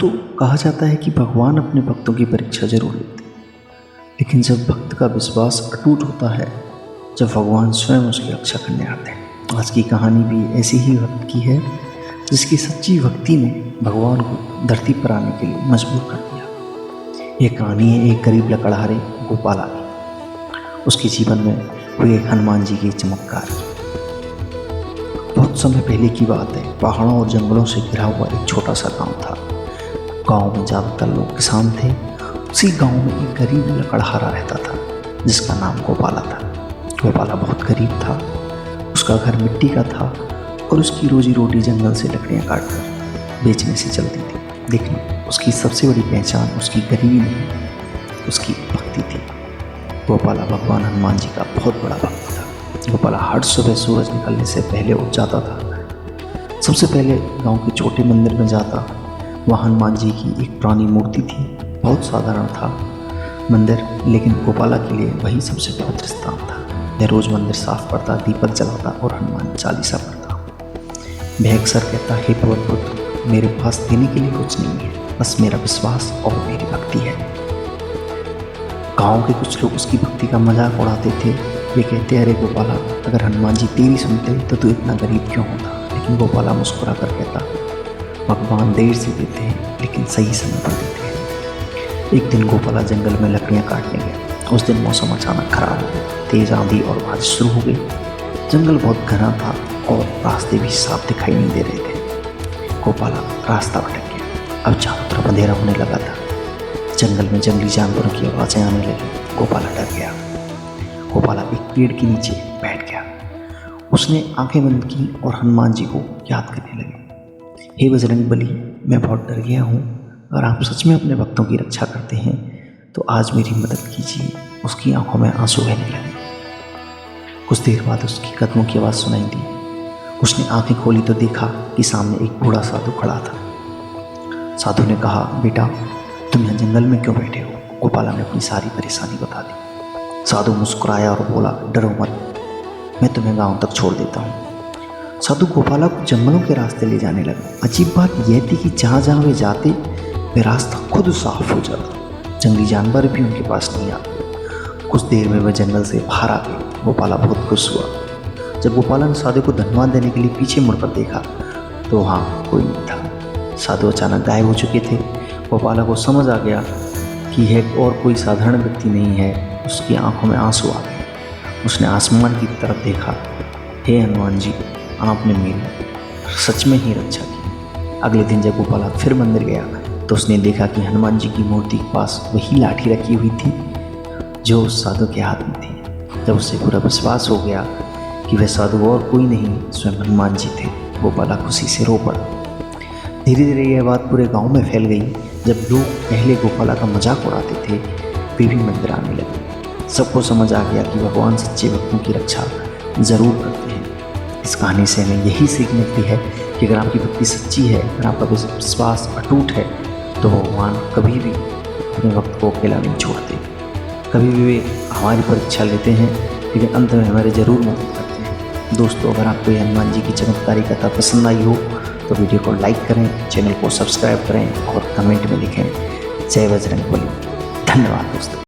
दोस्तों, कहा जाता है कि भगवान अपने भक्तों की परीक्षा जरूर लेते हैं, लेकिन जब भक्त का विश्वास अटूट होता है, जब भगवान स्वयं उसकी रक्षा करने आते हैं। आज की कहानी भी ऐसी ही भक्त की है, जिसकी सच्ची भक्ति ने भगवान को धरती पर आने के लिए मजबूर कर दिया। ये कहानी है एक गरीब लकड़हारे गोपाला की। उसके जीवन में हुए हनुमान जी के चमत्कार की। बहुत समय पहले की बात है, पहाड़ों और जंगलों से घिरा हुआ एक छोटा सा गांव था। गांव में ज़्यादातर लोग किसान थे। उसी गांव में एक गरीब लकड़हारा रहता था, जिसका नाम गोपाला था। गोपाला बहुत गरीब था। उसका घर मिट्टी का था और उसकी रोजी रोटी जंगल से लकड़ियाँ काटकर बेचने से चलती थी। लेकिन उसकी सबसे बड़ी पहचान उसकी गरीबी नहीं, उसकी भक्ति थी। गोपाला भगवान हनुमान जी का बहुत बड़ा भक्त था। गोपाला हर सुबह सूरज निकलने से पहले उठ जाता था। सबसे पहले गांव के छोटे मंदिर में जाता। वहाँ हनुमान जी की एक पुरानी मूर्ति थी। बहुत साधारण था मंदिर, लेकिन गोपाला के लिए वही सबसे पवित्र स्थान था। वह रोज मंदिर साफ करता, दीपक जलाता और हनुमान चालीसा पढ़ता। वह अक्सर कहता, हे पवन पुत्र, मेरे पास देने के लिए कुछ नहीं है, बस मेरा विश्वास और मेरी भक्ति है। गांव के कुछ लोग उसकी भक्ति का मजाक उड़ाते थे। वे कहते, अरे गोपाला, अगर हनुमान जी तेरी सुनते तो तू इतना गरीब क्यों होता। लेकिन गोपाला मुस्कुरा कर कहता, भगवान देर से देते हैं, लेकिन सही समय पर देते हैं। एक दिन गोपाला जंगल में लकड़ियाँ काटने गया। उस दिन मौसम अचानक खराब हो गया। तेज आंधी और बारिश शुरू हो गई। जंगल बहुत घना था और रास्ते भी साफ दिखाई नहीं दे रहे थे। गोपाला रास्ता भटक गया। अब चारों तरफ अंधेरा होने लगा था। जंगल में जंगली जानवरों की आवाज़ें आने लगी। गोपाला डर गया। गोपाला एक पेड़ के नीचे बैठ गया। उसने आंखें बंद की और हनुमान जी को याद करने लगे। हे बजरंग बली, मैं बहुत डर गया हूँ। अगर आप सच में अपने भक्तों की रक्षा करते हैं तो आज मेरी मदद कीजिए। उसकी आंखों में आंसू बहने लगे। कुछ देर बाद उसकी कदमों की आवाज़ सुनाई दी। उसने आंखें खोली तो देखा कि सामने एक बूढ़ा साधु खड़ा था। साधु ने कहा, बेटा, तुम यहाँ जंगल में क्यों बैठे हो। गोपाला ने अपनी सारी परेशानी बता दी। साधु मुस्कुराया और बोला, डरो मत, मैं तुम्हें गाँव तक छोड़ देता हूँ। साधु गोपाला को जंगलों के रास्ते ले जाने लगा। अजीब बात यह थी कि जहाँ जहाँ वे जाते, वे रास्ता खुद साफ हो जाता। जंगली जानवर भी उनके पास नहीं आते। कुछ देर में वे जंगल से बाहर आ गए। गोपाला बहुत खुश हुआ। जब गोपाला ने साधु को धन्यवाद देने के लिए पीछे मुड़कर देखा तो वहाँ कोई नहीं था। साधु अचानक गायब हो चुके थे। गोपाला को समझ आ गया कि यह और कोई साधारण व्यक्ति नहीं है। उसकी आंखों में आंसू आ गए। उसने आसमान की तरफ देखा। हे हनुमान जी, आपने मेरी सच में ही रक्षा की। अगले दिन जब गोपाला फिर मंदिर गया तो उसने देखा कि हनुमान जी की मूर्ति के पास वही लाठी रखी हुई थी जो उस साधु के हाथ में थी। जब उसे पूरा विश्वास हो गया कि वह साधु और कोई नहीं, स्वयं हनुमान जी थे, गोपाला खुशी से रो पड़ा। धीरे धीरे यह बात पूरे गांव में फैल गई। जब लोग पहले गोपाला का मजाक उड़ाते थे, वे भी मंदिर आने लगे। सबको समझ आ गया कि भगवान सच्चे भक्तों की रक्षा जरूर करते हैं। इस कहानी से हमें यही सीख मिलती है कि अगर आपकी भक्ति सच्ची है, अगर आपका विश्वास अटूट है, तो भगवान कभी भी अपने भक्त को अकेला नहीं छोड़ते। कभी भी वे हमारी परीक्षा लेते हैं, लेकिन अंत में हमारे जरूर मदद करते हैं। दोस्तों, अगर आपको ये हनुमान जी की चमत्कारी कथा पसंद आई हो तो वीडियो को लाइक करें, चैनल को सब्सक्राइब करें और कमेंट में लिखें, जय बजरंग बली। धन्यवाद दोस्तों।